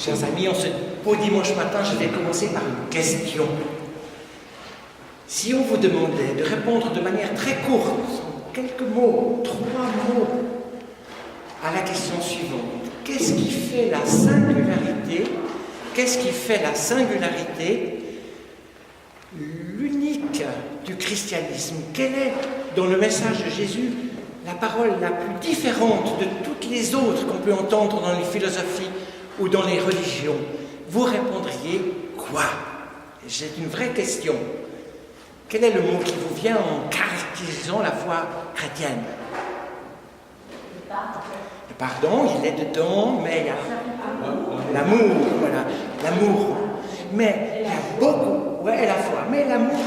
Chers amis, en ce beau dimanche matin, je vais commencer par une question. Si on vous demandait de répondre de manière très courte, en quelques mots, 3 mots, à la question suivante, qu'est-ce qui fait la singularité, l'unique du christianisme? Quelle est, dans le message de Jésus, la parole la plus différente de toutes les autres qu'on peut entendre dans les philosophies ou dans les religions? Vous répondriez quoi? C'est une vraie question. Quel est le mot qui vous vient en caractérisant la foi chrétienne? Le pardon, il est dedans, mais il y a l'amour, voilà, l'amour. Mais il y a beaucoup, ouais, la foi, mais l'amour,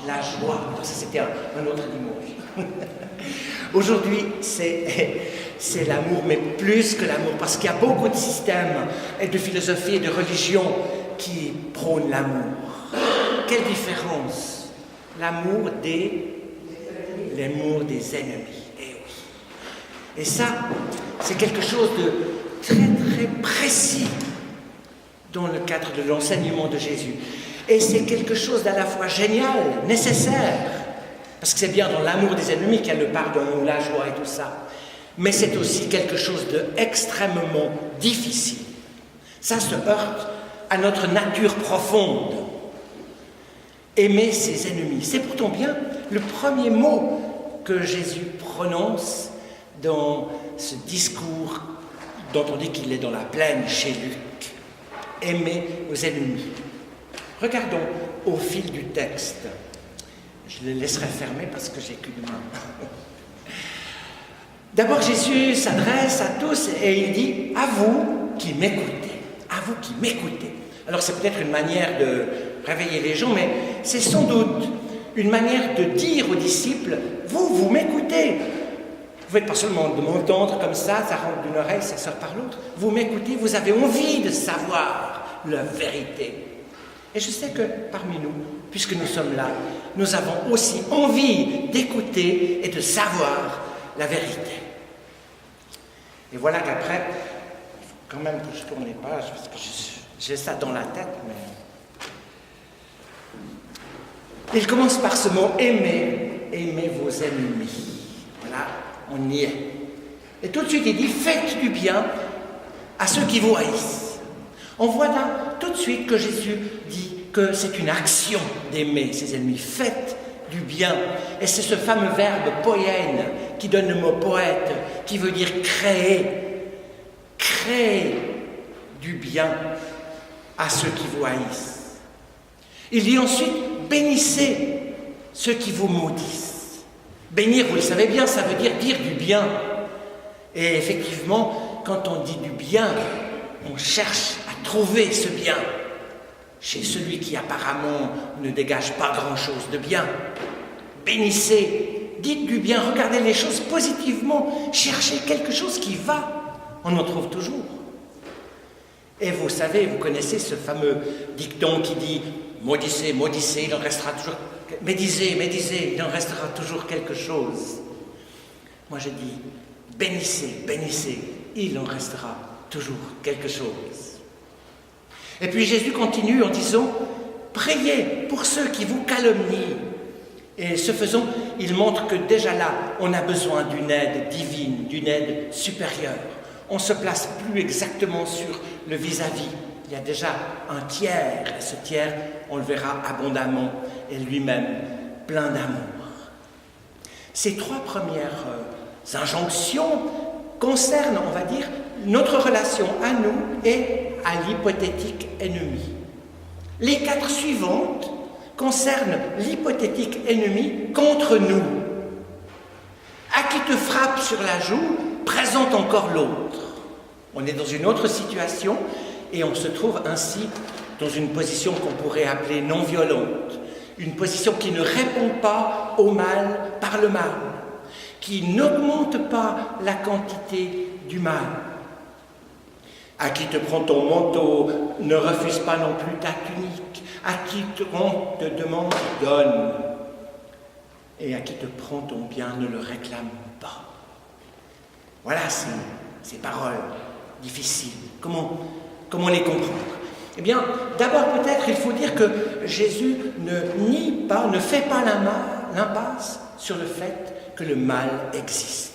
la joie. Ça, c'était un autre dimanche. Aujourd'hui, c'est l'amour, mais plus que l'amour, parce qu'il y a beaucoup de systèmes et de philosophies et de religions qui prônent l'amour. Quelle différence? L'amour des ennemis. Et oui. Et ça, c'est quelque chose de très très précis dans le cadre de l'enseignement de Jésus. Et c'est quelque chose d'à la fois génial, nécessaire, parce que c'est bien dans l'amour des ennemis qu'il y a le pardon, la joie et tout ça. Mais c'est aussi quelque chose d'extrêmement difficile. Ça se heurte à notre nature profonde. Aimer ses ennemis. C'est pourtant bien le premier mot que Jésus prononce dans ce discours dont on dit qu'il est dans la plaine chez Luc. Aimer vos ennemis. Regardons au fil du texte. Je le laisserai fermer parce que j'ai qu'une main. D'abord, Jésus s'adresse à tous et il dit « À vous qui m'écoutez, à vous qui m'écoutez ». Alors c'est peut-être une manière de réveiller les gens, mais c'est sans doute une manière de dire aux disciples « Vous m'écoutez ». Vous n'êtes pas seulement de m'entendre comme ça rentre d'une oreille, ça sort par l'autre. Vous m'écoutez, vous avez envie de savoir la vérité. Et je sais que parmi nous, puisque nous sommes là, nous avons aussi envie d'écouter et de savoir la vérité. Et voilà qu'après, il faut quand même que je tourne les pages, parce que j'ai ça dans la tête, mais... Il commence par ce mot « aimez vos ennemis ». Voilà, on y est. Et tout de suite, il dit « faites du bien à ceux qui vous haïssent ». On voit là tout de suite que Jésus dit que c'est une action d'aimer ses ennemis. Faites du bien. Et c'est ce fameux verbe « poiène » qui donne le mot « poète », qui veut dire créer. Créer du bien à ceux qui vous haïssent. Il dit ensuite « bénissez ceux qui vous maudissent ». Bénir, vous le savez bien, ça veut dire du bien. Et effectivement, quand on dit du bien, on cherche à trouver ce bien chez celui qui apparemment ne dégage pas grand-chose de bien. Bénissez, dites du bien, regardez les choses positivement, cherchez quelque chose qui va, on en trouve toujours. Et vous savez, vous connaissez ce fameux dicton qui dit « maudissez, maudissez, il en restera toujours... médisez, médisez, il en restera toujours quelque chose ». Moi je dis « bénissez, bénissez, il en restera toujours quelque chose ». Et puis Jésus continue en disant « priez pour ceux qui vous calomnient ». Et ce faisant, il montre que déjà là, on a besoin d'une aide divine, d'une aide supérieure. On ne se place plus exactement sur le vis-à-vis. Il y a déjà un tiers, et ce tiers, on le verra abondamment, et lui-même plein d'amour. Ces 3 premières injonctions concernent, on va dire, notre relation à nous et à l'hypothétique ennemi. Les 4 suivantes concernent l'hypothétique ennemi contre nous. À qui te frappe sur la joue, présente encore l'autre. On est dans une autre situation et on se trouve ainsi dans une position qu'on pourrait appeler non violente, une position qui ne répond pas au mal par le mal, qui n'augmente pas la quantité du mal. À qui te prend ton manteau, ne refuse pas non plus ta tunique. À qui on te demande, donne. Et à qui te prend ton bien, ne le réclame pas. Voilà, c'est ces paroles difficiles? Comment les comprendre? Eh bien, d'abord peut-être il faut dire que Jésus ne nie pas, ne fait pas l'impasse sur le fait que le mal existe,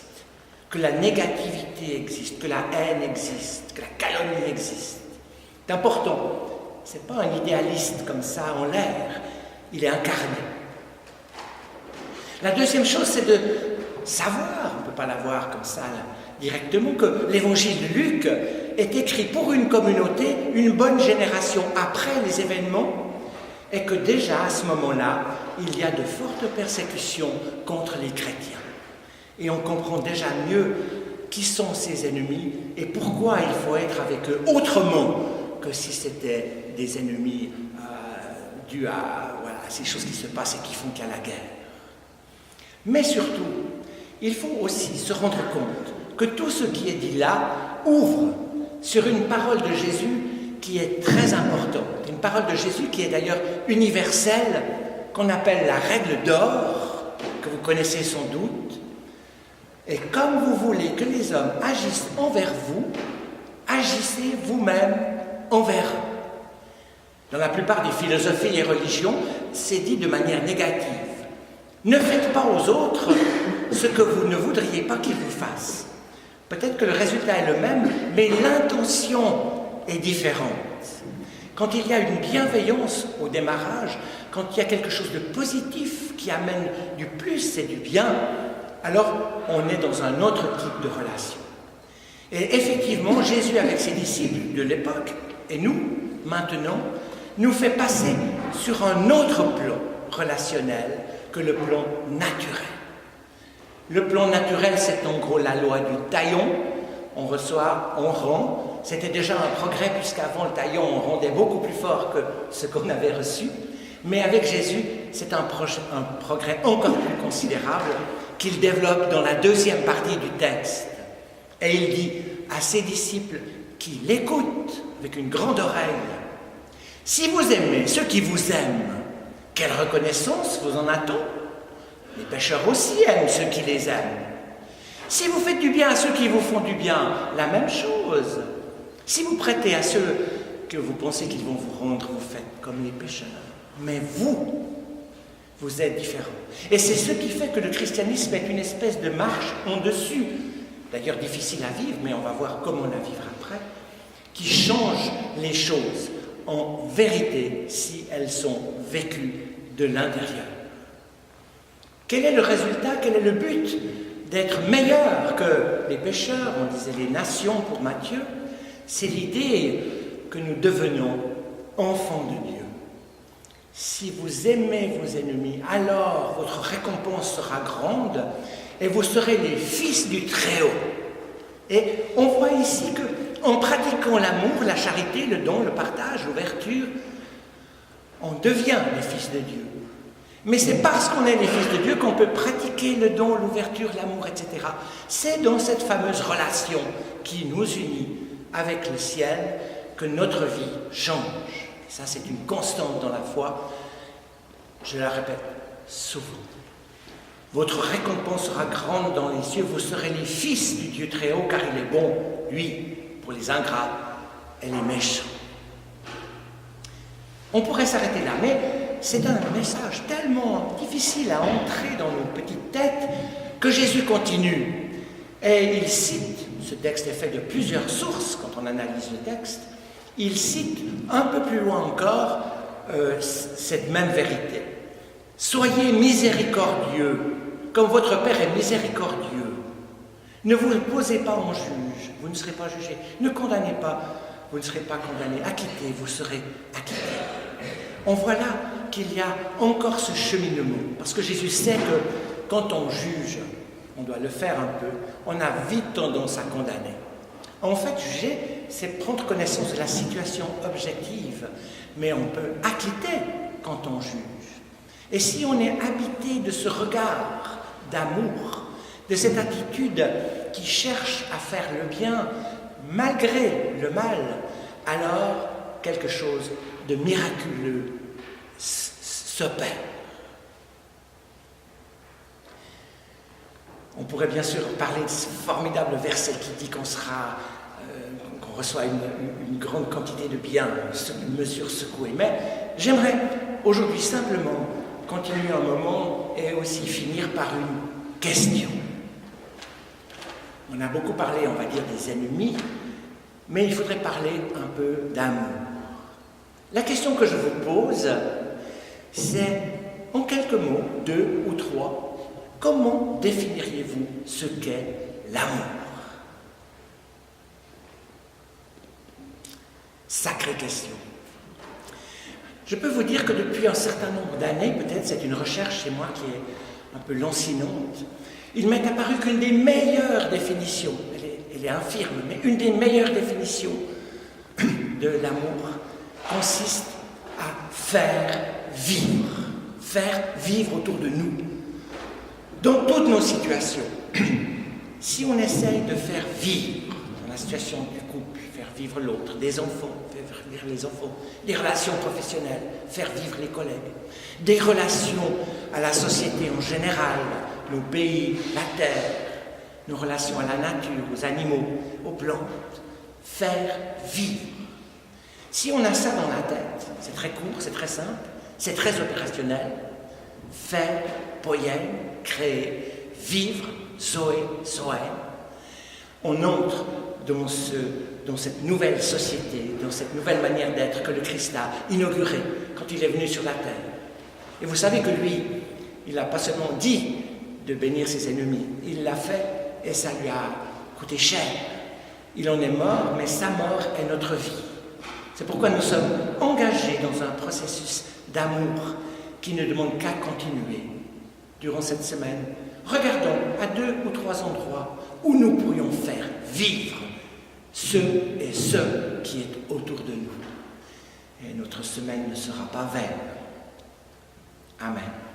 que la négativité existe, que la haine existe, que la calomnie existe. C'est important. Ce n'est pas un idéaliste comme ça en l'air, il est incarné. La deuxième chose, c'est de savoir, on ne peut pas la voir comme ça là, directement, que l'évangile de Luc est écrit pour une communauté, une bonne génération après les événements, et que déjà à ce moment-là, il y a de fortes persécutions contre les chrétiens. Et on comprend déjà mieux qui sont ces ennemis et pourquoi il faut être avec eux autrement que si c'était des ennemis dus à ces choses qui se passent et qui font qu'il y a la guerre. Mais surtout, il faut aussi se rendre compte que tout ce qui est dit là ouvre sur une parole de Jésus qui est très importante, une parole de Jésus qui est d'ailleurs universelle, qu'on appelle la règle d'or, que vous connaissez sans doute. Et comme vous voulez que les hommes agissent envers vous, agissez vous-même envers eux. Dans la plupart des philosophies et religions, c'est dit de manière négative. Ne faites pas aux autres ce que vous ne voudriez pas qu'ils vous fassent. Peut-être que le résultat est le même, mais l'intention est différente. Quand il y a une bienveillance au démarrage, quand il y a quelque chose de positif qui amène du plus et du bien, alors on est dans un autre type de relation. Et effectivement, Jésus avec ses disciples de l'époque, et nous, maintenant, nous fait passer sur un autre plan relationnel que le plan naturel. Le plan naturel, c'est en gros la loi du taillon. On reçoit, on rend. C'était déjà un progrès puisqu'avant le taillon, on rendait beaucoup plus fort que ce qu'on avait reçu. Mais avec Jésus, c'est un progrès encore plus considérable qu'il développe dans la deuxième partie du texte. Et il dit à ses disciples qui l'écoutent avec une grande oreille, « Si vous aimez ceux qui vous aiment, quelle reconnaissance vous en a-t-on? Les pécheurs aussi aiment ceux qui les aiment. Si vous faites du bien à ceux qui vous font du bien, la même chose. Si vous prêtez à ceux que vous pensez qu'ils vont vous rendre, vous faites comme les pécheurs. Mais vous êtes différents. Et c'est ce qui fait que le christianisme est une espèce de marche en dessus, d'ailleurs difficile à vivre, mais on va voir comment la vivre après, qui change les choses en vérité si elles sont vécues de l'intérieur. Quel est le résultat? Quel est le but d'être meilleur que les pécheurs? On disait les nations pour Matthieu. C'est l'idée que nous devenons enfants de Dieu. Si vous aimez vos ennemis, alors votre récompense sera grande et vous serez les fils du Très-Haut. Et on voit ici qu'en pratiquant l'amour, la charité, le don, le partage, l'ouverture, on devient les fils de Dieu. Mais c'est parce qu'on est les fils de Dieu qu'on peut pratiquer le don, l'ouverture, l'amour, etc. C'est dans cette fameuse relation qui nous unit avec le ciel que notre vie change. Et ça, c'est une constante dans la foi. Je la répète souvent. Votre récompense sera grande dans les cieux. Vous serez les fils du Dieu très haut, car il est bon, lui, pour les ingrats et les méchants. On pourrait s'arrêter là, mais c'est un message tellement difficile à entrer dans nos petites têtes que Jésus continue. Et il cite, ce texte est fait de plusieurs sources quand on analyse le texte, il cite un peu plus loin encore cette même vérité. Soyez miséricordieux, comme votre Père est miséricordieux. Ne vous posez pas en juge, vous ne serez pas jugé. Ne condamnez pas, vous ne serez pas condamné. Acquittez, vous serez acquitté. On voit là qu'il y a encore ce cheminement, parce que Jésus sait que quand on juge, on doit le faire un peu, on a vite tendance à condamner. En fait, juger, c'est prendre connaissance de la situation objective, mais on peut acquitter quand on juge. Et si on est habité de ce regard d'amour, de cette attitude qui cherche à faire le bien malgré le mal, alors quelque chose de miraculeux s'opère. On pourrait bien sûr parler de ce formidable verset qui dit qu'on reçoit une grande quantité de biens, une mesure secouée. Mais j'aimerais aujourd'hui simplement continuer un moment et aussi finir par une question. On a beaucoup parlé, on va dire, des ennemis, mais il faudrait parler un peu d'amour. La question que je vous pose, c'est, en quelques mots, 2 ou 3, comment définiriez-vous ce qu'est l'amour? Sacrée question. Je peux vous dire que depuis un certain nombre d'années, peut-être c'est une recherche chez moi qui est un peu lancinante, il m'est apparu qu'une des meilleures définitions, elle est infirme, mais une des meilleures définitions de l'amour consiste à faire vivre autour de nous, dans toutes nos situations. Si on essaye de faire vivre, dans la situation du couple, faire vivre l'autre, des enfants, faire vivre les enfants, des relations professionnelles, faire vivre les collègues, des relations à la société en général, nos pays, la terre, nos relations à la nature, aux animaux, aux plantes, faire vivre. Si on a ça dans la tête, c'est très court, c'est très simple, c'est très opérationnel, faire, poième, créer, vivre, zoé, zoé. On entre dans cette nouvelle société, dans cette nouvelle manière d'être que le Christ a inaugurée quand il est venu sur la terre. Et vous savez que lui, il n'a pas seulement dit de bénir ses ennemis, il l'a fait et ça lui a coûté cher. Il en est mort, mais sa mort est notre vie. C'est pourquoi nous sommes engagés dans un processus d'amour qui ne demande qu'à continuer. Durant cette semaine, regardons à 2 ou 3 endroits où nous pourrions faire vivre ce et ce qui est autour de nous. Et notre semaine ne sera pas vaine. Amen.